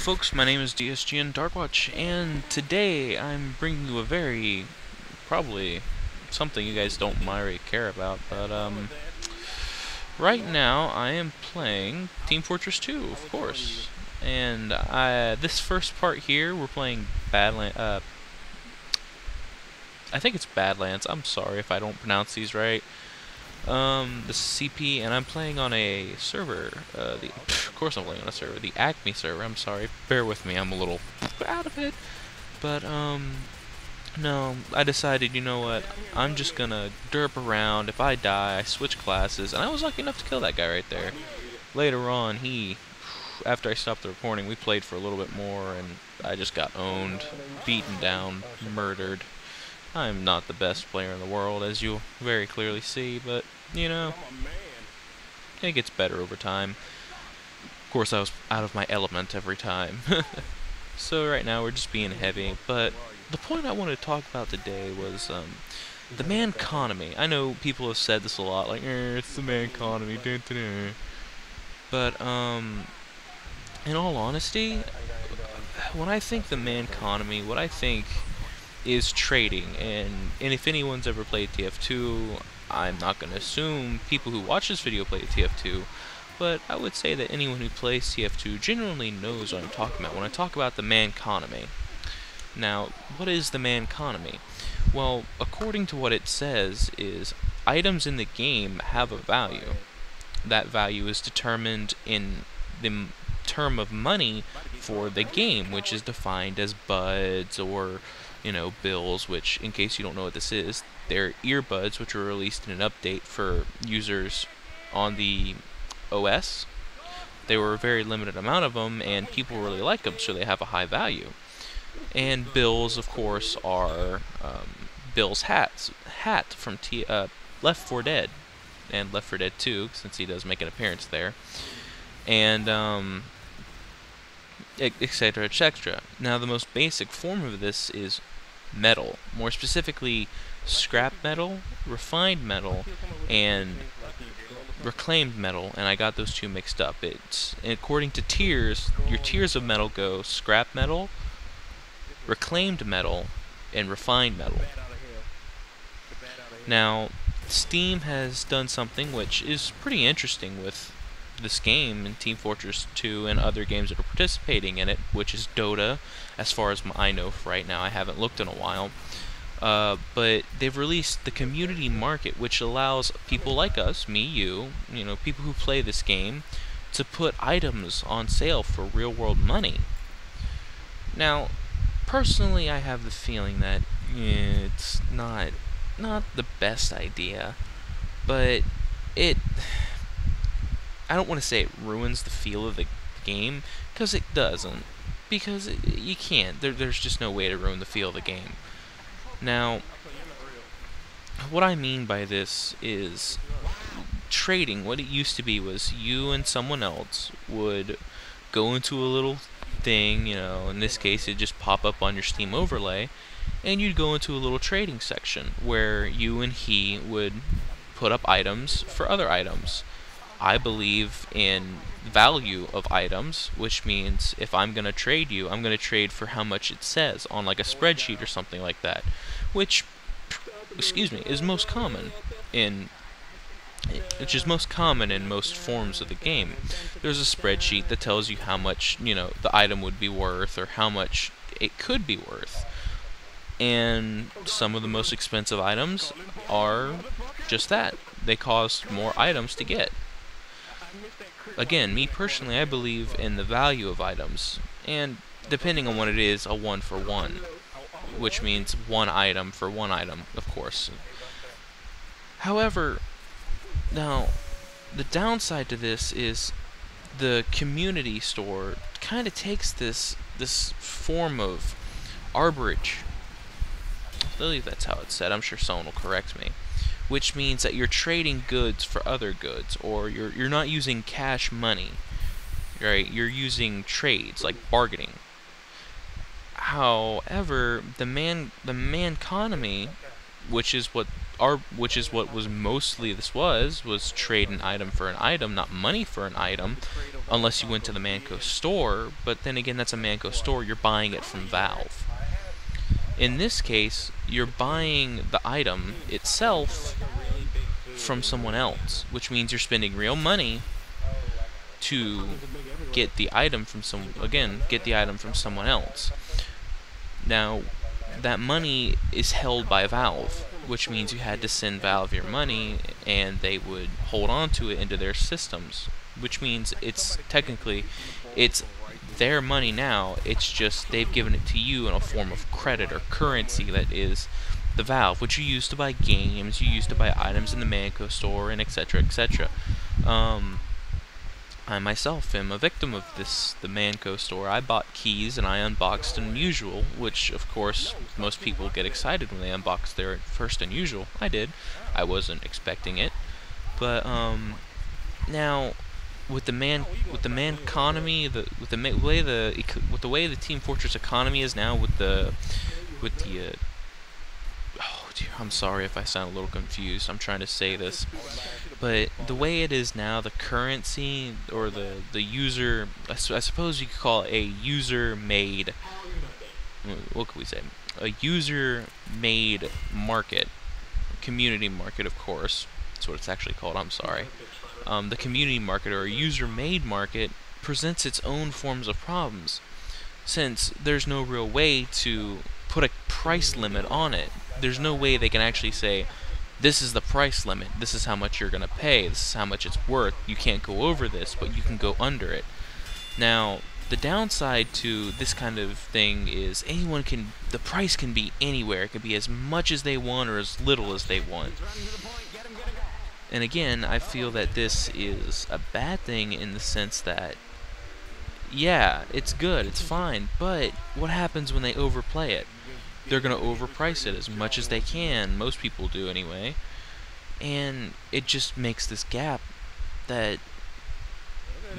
folks, my name is DsGN Darkwatch, and today I'm bringing you a very, probably, something you guys don't really care about, but, right now I am playing Team Fortress 2, of course, and this first part here, we're playing I think it's Badlands. I'm sorry if I don't pronounce these right. The CP, and I'm playing on a server, of course I'm playing on a server, the Acme server. I'm sorry, bear with me, I'm a little out of it, but, no, I decided, you know what, I'm just gonna derp around. If I die, I switch classes, and I was lucky enough to kill that guy right there. Later on, after I stopped the recording, we played for a little bit more, and I just got owned, beaten down, murdered. I'm not the best player in the world, as you'll very clearly see, but, you know, it gets better over time. Of course, I was out of my element every time. So right now we're just being heavy, but the point I wanted to talk about today was the MannConomy. I know people have said this a lot, like, it's the MannConomy, dun, dun, dun. But, in all honesty, when I think the MannConomy, what I think is trading, and if anyone's ever played TF2, I'm not going to assume people who watch this video play TF2, but I would say that anyone who plays TF2 generally knows what I'm talking about when I talk about the MannConomy. Now, what is the MannConomy? Well, according to what it says, is items in the game have a value. That value is determined in the term of money for the game, which is defined as buds or, you know, bills, which, in case you don't know what this is, they're earbuds which were released in an update for users on the OS. They were a very limited amount of them, and people really like them, so they have a high value. And bills, of course, are Bill's hat from Left 4 Dead, and Left 4 Dead 2, since he does make an appearance there, and etc., etc. Now, the most basic form of this is metal, more specifically scrap metal, refined metal, and reclaimed metal, and I got those two mixed up. It's, according to tiers, your tiers of metal go scrap metal, reclaimed metal, and refined metal. Now, Steam has done something which is pretty interesting with this game in Team Fortress 2 and other games that are participating in it, which is Dota, as far as I know for right now. I haven't looked in a while. But they've released the community market, which allows people like us, me, you know, people who play this game, to put items on sale for real-world money. Now, personally, I have the feeling that it's not the best idea, but I don't want to say it ruins the feel of the game, because it doesn't. Because you can't. There's just no way to ruin the feel of the game. Now, what I mean by this is trading. What it used to be was you and someone else would go into a little thing, you know, in this case it'd just pop up on your Steam overlay, and you'd go into a little trading section where you and he would put up items for other items. I believe in value of items, which means if I'm going to trade you, I'm going to trade for how much it says on like a spreadsheet or something like that, which, excuse me, is most common in most forms of the game. There's a spreadsheet that tells you how much, you know, the item would be worth or how much it could be worth. And some of the most expensive items are just that. They cost more items to get. Again, me personally, I believe in the value of items, and depending on what it is, a 1 for 1, which means one item for one item, of course. However, now, the downside to this is the community store kind of takes this form of arbitrage. I believe that's how it's said. I'm sure someone will correct me. Which means that you're trading goods for other goods, or you're not using cash money, right? You're using trades, like bargaining. However, the MannConomy, which is what which is what was mostly this was trade an item for an item, not money for an item, unless you went to the Manco store. But then again, that's a Manco store. You're buying it from Valve. In this case, you're buying the item itself from someone else, which means you're spending real money to get the item from someone else. Now, that money is held by Valve, which means you had to send Valve your money, and they would hold on to it into their systems, which means it's their money now. It's just they've given it to you in a form of credit or currency that is the Valve, which you use to buy games, you use to buy items in the Manco store, and etc., etc. I myself am a victim of the Manco store. I bought keys and I unboxed Unusual, which of course most people get excited when they unbox their first Unusual. I did. I wasn't expecting it, but now with the MannConomy, with the way the Team Fortress economy is now, oh dear, I'm sorry if I sound a little confused. I'm trying to say this. But the way it is now, the currency, or the user, I suppose you could call it a user-made, what could we say? A user-made market, community market, of course. That's what it's actually called, I'm sorry. The community market, or a user-made market, presents its own forms of problems, since there's no real way to put a price limit on it. There's no way they can actually say, this is the price limit, this is how much you're going to pay, this is how much it's worth, you can't go over this, but you can go under it. Now, the downside to this kind of thing is the price can be anywhere. It can be as much as they want or as little as they want. And again, I feel that this is a bad thing in the sense that, yeah, it's good, it's fine, but what happens when they overplay it? They're going to overprice it as much as they can. Most people do anyway. And it just makes this gap that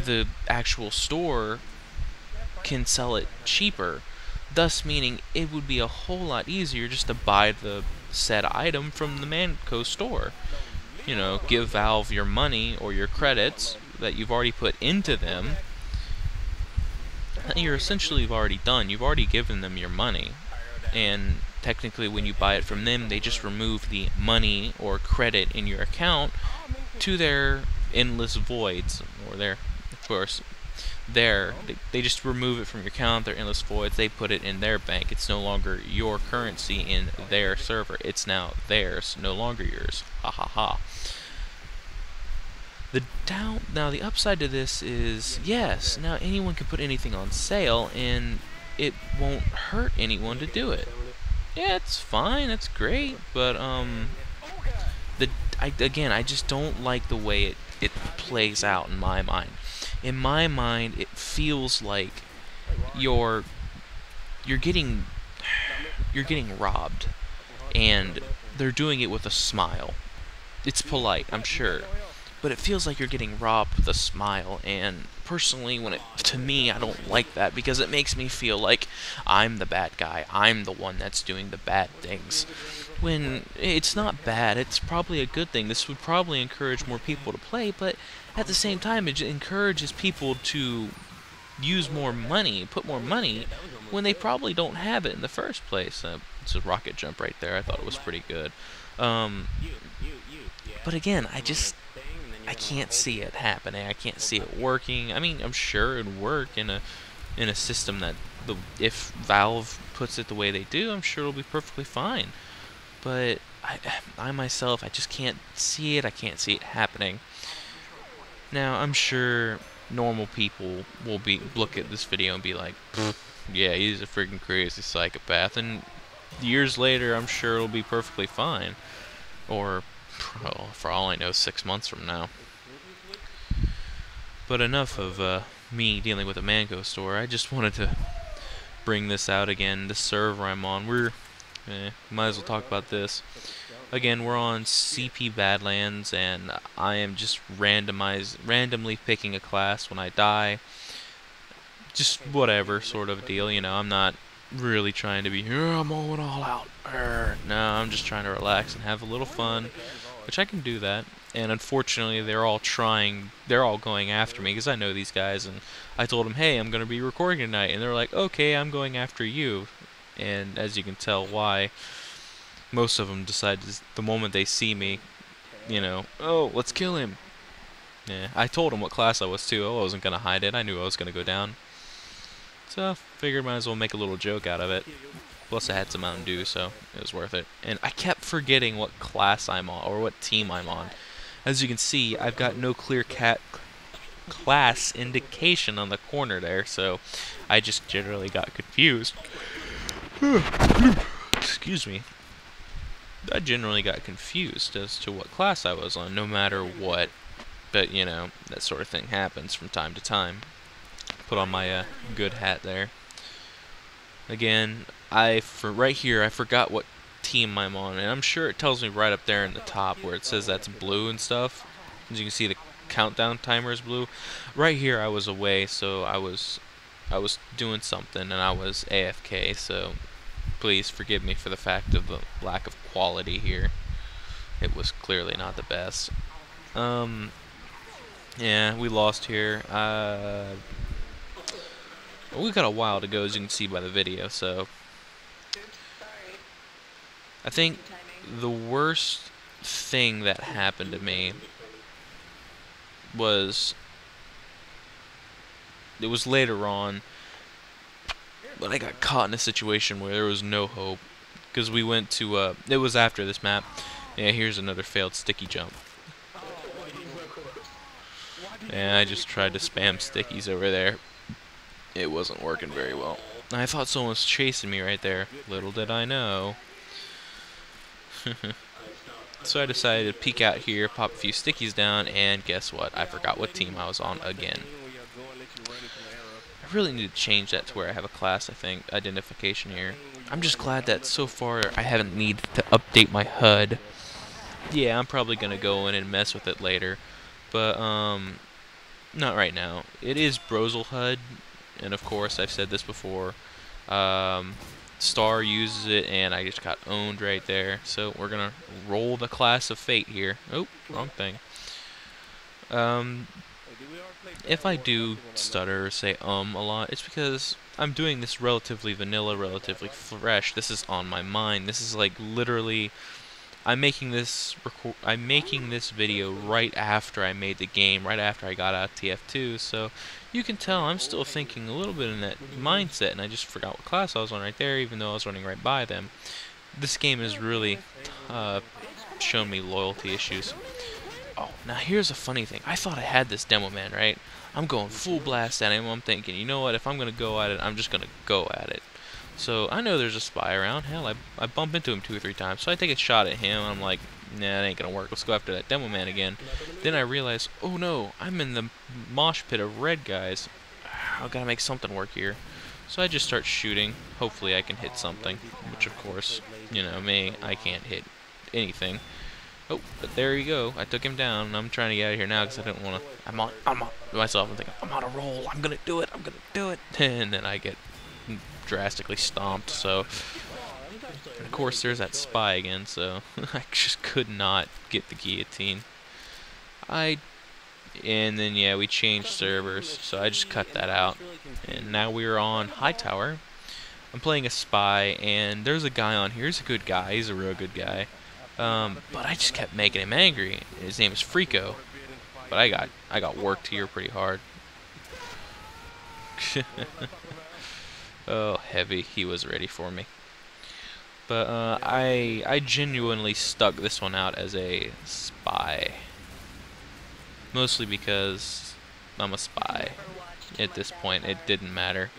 the actual store can sell it cheaper, thus meaning it would be a whole lot easier just to buy the said item from the Manco store. You know, give Valve your money or your credits that you've already put into them. You're essentially already done. You've already given them your money. And technically when you buy it from them, they just remove the money or credit in your account to their endless voids, or they just remove it from your account, their endless voids. They put it in their bank. It's no longer your currency in their server. It's now theirs, no longer yours. Ha ha ha. Now the upside to this is, yes, now anyone can put anything on sale, and it won't hurt anyone to do it. Yeah, it's fine, it's great, but I just don't like the way it plays out in my mind. In my mind, it feels like you're getting robbed, and they're doing it with a smile. It's polite, I'm sure, but it feels like you're getting robbed with a smile, and personally, to me, I don't like that, because it makes me feel like I'm the bad guy, I'm the one that's doing the bad things, when it's not bad. It's probably a good thing. This would probably encourage more people to play, but at the same time, it encourages people to use more money, put more money, when they probably don't have it in the first place. It's a rocket jump right there. I thought it was pretty good. But again, I can't see it happening. I can't see it working. I mean, I'm sure it'd work in a system that, if Valve puts it the way they do, I'm sure it'll be perfectly fine. But I myself, I just can't see it. I can't see it happening. Now, I'm sure normal people will look at this video and be like, yeah, he's a freaking crazy psychopath. And years later, I'm sure it'll be perfectly fine. Or, for all I know, 6 months from now. But enough of me dealing with a Manco store. I just wanted to bring this out again. The server I'm on, might as well talk about this. Again, we're on CP Badlands, and I am just randomly picking a class when I die. Just whatever sort of deal, you know. I'm not really trying to be, I'm going all out. No, I'm just trying to relax and have a little fun, which I can do that. And unfortunately, they're all going after me because I know these guys, and I told them, hey, I'm going to be recording tonight, and they're like, okay, I'm going after you. And as you can tell why, most of them decide the moment they see me, oh, let's kill him. Yeah, I told them what class I was too. I wasn't going to hide it. I knew I was going to go down. So, figured might as well make a little joke out of it. Plus I had some Mountain Dew, so it was worth it. And I kept forgetting what class I'm on, or what team I'm on. As you can see, I've got no clear class indication on the corner there, so I just generally got confused. Excuse me. I generally got confused as to what class I was on, no matter what. But, that sort of thing happens from time to time. Put on my good hat there. Again, right here, I forgot what team I'm on, and I'm sure it tells me right up there in the top where it says that's blue and stuff. As you can see, the countdown timer is blue. Right here, I was away, so I was doing something, and I was AFK, so please forgive me for the fact of the lack of quality here. It was clearly not the best. Yeah, we lost here. We've got a while to go, as you can see by the video, so I think the worst thing that happened to me was, it was later on, but I got caught in a situation where there was no hope, because we went to, it was after this map. Yeah, here's another failed sticky jump. And I just tried to spam stickies over there. It wasn't working very well. I thought someone was chasing me right there. Little did I know. So I decided to peek out here, pop a few stickies down, and guess what? I forgot what team I was on again. I really need to change that to where I have a class, I think, identification here. I'm just glad that so far I haven't needed to update my HUD. Yeah, I'm probably going to go in and mess with it later. But, not right now. It is Browser HUD, and of course, I've said this before. Star uses it, and I just got owned right there. So we're gonna roll the class of fate here. Oh, wrong thing. If I do stutter or say a lot, it's because I'm doing this relatively vanilla, relatively fresh. This is on my mind. This is like literally, I'm making this video right after I made the game, right after I got out of TF2, so you can tell I'm still thinking a little bit in that mindset, and I just forgot what class I was on right there, even though I was running right by them. This game has really shown me loyalty issues. Oh, now here's a funny thing. I thought I had this demo man, right? I'm going full blast at him. I'm thinking, you know what, if I'm going to go at it, I'm just going to go at it. So I know there's a spy around. Hell, I bump into him 2 or 3 times. So I take a shot at him, and I'm like, nah, that ain't gonna work. Let's go after that demo man again. Then I realize, oh no, I'm in the mosh pit of red guys. I gotta make something work here. So I just start shooting. Hopefully I can hit something. Which, of course, me, I can't hit anything. Oh, but there you go. I took him down, and I'm trying to get out of here now because I don't want to. I'm on myself. I'm thinking, I'm on a roll. I'm gonna do it. I'm gonna do it. And then I get drastically stomped. So, of course, there's that spy again. So I just could not get the guillotine. And then yeah, we changed servers. So I just cut that out. And now we're on Hightower. I'm playing a spy, and there's a guy on here. He's a good guy. He's a real good guy. But I just kept making him angry. His name is Frico. But I got worked here pretty hard. Oh, heavy. He was ready for me. But I genuinely stuck this one out as a spy. Mostly because I'm a spy. At this point, it didn't matter.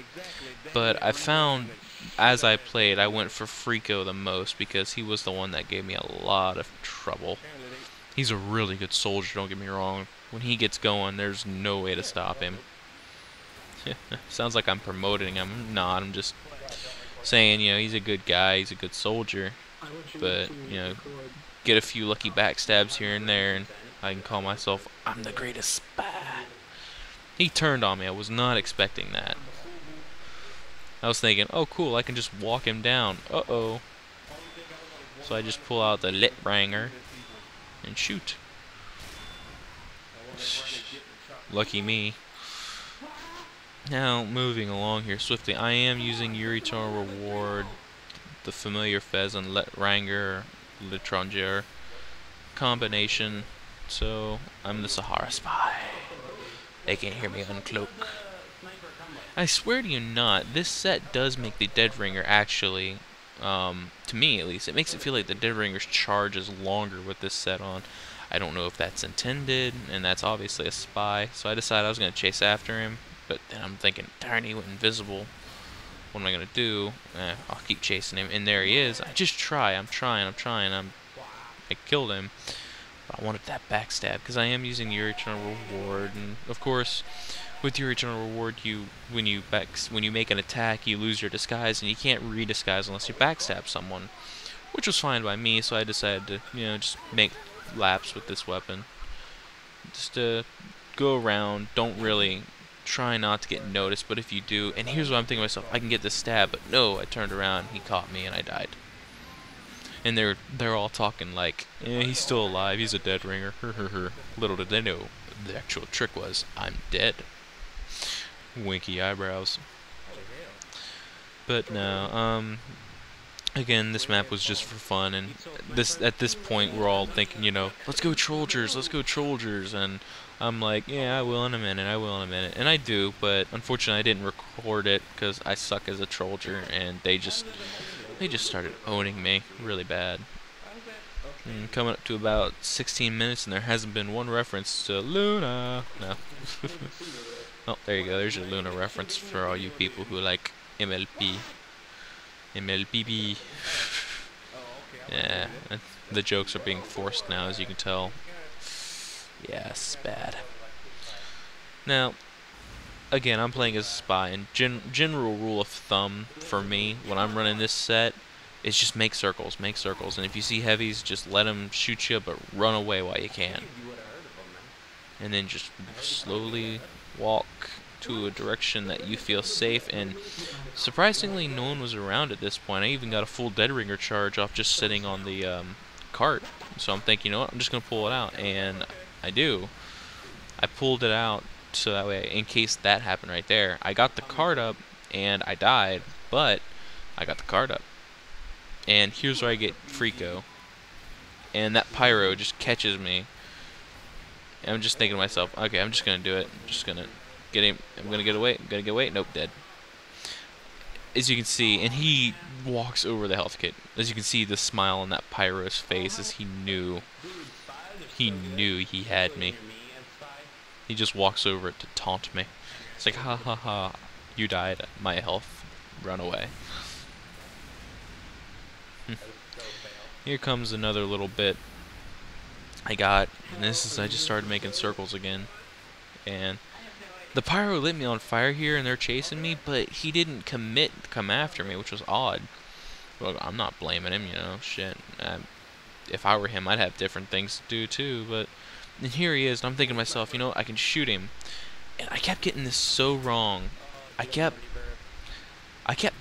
But I found, as I played, I went for Frico the most because he was the one that gave me a lot of trouble. He's a really good soldier, don't get me wrong. When he gets going, there's no way to stop him. Sounds like I'm promoting him. I'm not, I'm just saying, he's a good guy, he's a good soldier. But, get a few lucky backstabs here and there, and I can call myself, I'm the greatest spy. He turned on me. I was not expecting that. I was thinking, oh cool, I can just walk him down. Uh-oh. So I just pull out the lit ranger and shoot. Lucky me. Now, moving along here swiftly, I am using Yuritor Reward, the familiar Pheasant, Let Ranger, L'Etranger combination. So, I'm the Sahara Spy. They can't hear me uncloak. I swear to you not, this set does make the Dead Ringer actually, to me at least, it makes it feel like the Dead Ringer's charge is longer with this set on. I don't know if that's intended, and that's obviously a spy, so I decided I was going to chase after him, but then I'm thinking, darn, he went invisible. What am I going to do? I'll keep chasing him, and there he is. I'm trying, I killed him. But I wanted that backstab, because I am using your eternal reward, and of course, with your eternal reward, when you make an attack, you lose your disguise, and you can't re-disguise unless you backstab someone, which was fine by me. So I decided to, just make laps with this weapon, just to go around. Don't really try not to get noticed, but if you do, and here's what I'm thinking to myself: I can get this stab, but no, I turned around, he caught me, and I died. And they're all talking like, he's still alive, he's a dead ringer. Little did they know, the actual trick was, I'm dead. Winky eyebrows. But no, again, this map was just for fun, and at this point we're all thinking, let's go Trollgers, and I'm like, yeah, I will in a minute, and I do, but unfortunately I didn't record it because I suck as a Trollger, and they just started owning me really bad. And coming up to about 16 minutes, and there hasn't been one reference to Luna. No. Oh, there you go. There's your Luna reference for all you people who like MLP. MLPB. Yeah, the jokes are being forced now, as you can tell. Yes, bad. Now, again, I'm playing as a spy, and general rule of thumb for me when I'm running this set is just make circles, and if you see heavies, just let them shoot you, but run away while you can. And then just slowly walk to a direction that you feel safe, and surprisingly no one was around at this point. I even got a full Dead Ringer charge off just sitting on the cart, so I'm thinking, you know what, I'm just going to pull it out, and I do. I pulled it out so that way, in case that happened right there. I got the cart up, and I died, but I got the cart up. And here's where I get Freako, and that pyro just catches me. And I'm just thinking to myself, okay, I'm just gonna do it. I'm just gonna get him. I'm gonna get away. Nope, dead. As you can see, and he walks over the health kit. As you can see, the smile on that pyro's face as he knew he had me. He just walks over it to taunt me. It's like, ha ha ha, you died at my health. Run away. Here comes another little bit I got, and I just started making circles again, and the pyro lit me on fire here, and they're chasing me, but he didn't commit to come after me, which was odd. Well, I'm not blaming him, shit. If I were him, I'd have different things to do too, but and here he is, and I'm thinking to myself, I can shoot him, and I kept getting this so wrong. I kept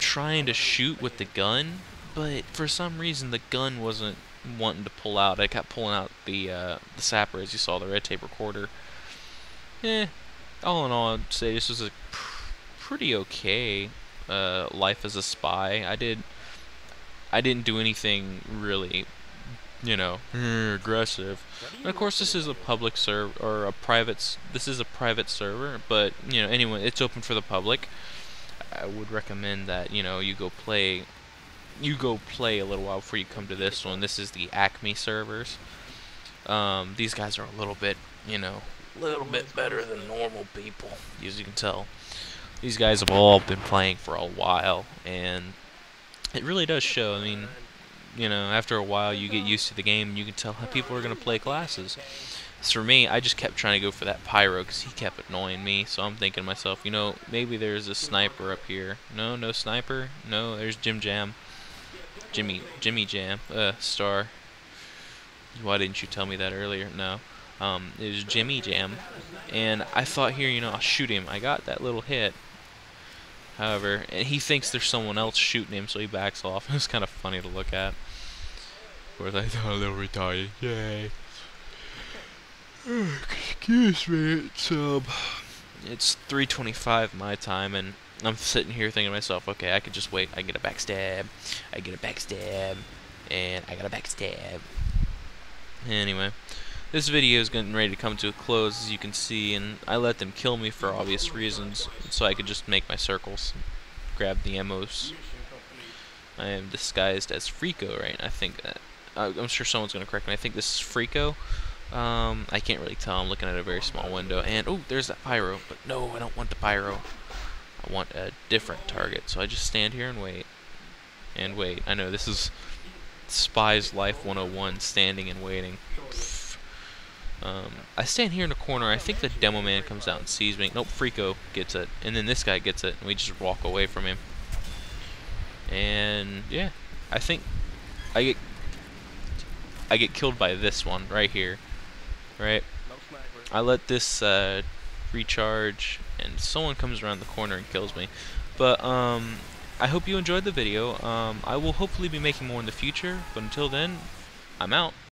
trying to shoot with the gun, but for some reason the gun wasn't wanting to pull out. I kept pulling out the sapper, as you saw, the red tape recorder. All in all, I'd say this was a pretty okay life as a spy. I didn't do anything really, aggressive. And of course, this is a public server, or a private. This is a private server, but anyone, it's open for the public. I would recommend that you go play a little while before you come to this one. This is the Acme servers. These guys are a little bit better than normal people, as you can tell. These guys have all been playing for a while, and it really does show. I mean, after a while you get used to the game, and you can tell how people are going to play classes. So for me, I just kept trying to go for that pyro because he kept annoying me. So I'm thinking to myself, maybe there's a sniper up here. No sniper. No, there's Jimmy Jam, Star. Why didn't you tell me that earlier? No. It was Jimmy Jam, and I thought here, I'll shoot him. I got that little hit. However, and he thinks there's someone else shooting him, so he backs off. It was kind of funny to look at. course, I thought a little retarded. Yay. Excuse me, it's 3:25 my time, and I'm sitting here thinking to myself, okay, I could just wait. I get a backstab, and I got a backstab. Anyway, this video is getting ready to come to a close, as you can see, and I let them kill me for obvious reasons, so I could just make my circles, grab the emos. I am disguised as Frico, right? I think that I'm sure someone's gonna correct me. I think this is Frico. I can't really tell. I'm looking at a very small window, and oh, there's that pyro. But no, I don't want the pyro. I want a different target. So I just stand here and wait. And wait. I know this is Spy's Life 101, standing and waiting. I stand here in the corner. I think the demo man comes out and sees me. Nope, Frico gets it, and then this guy gets it, and we just walk away from him. And yeah, I think I get killed by this one right here. Right? I let this recharge, and someone comes around the corner and kills me. But I hope you enjoyed the video. I will hopefully be making more in the future, but until then, I'm out.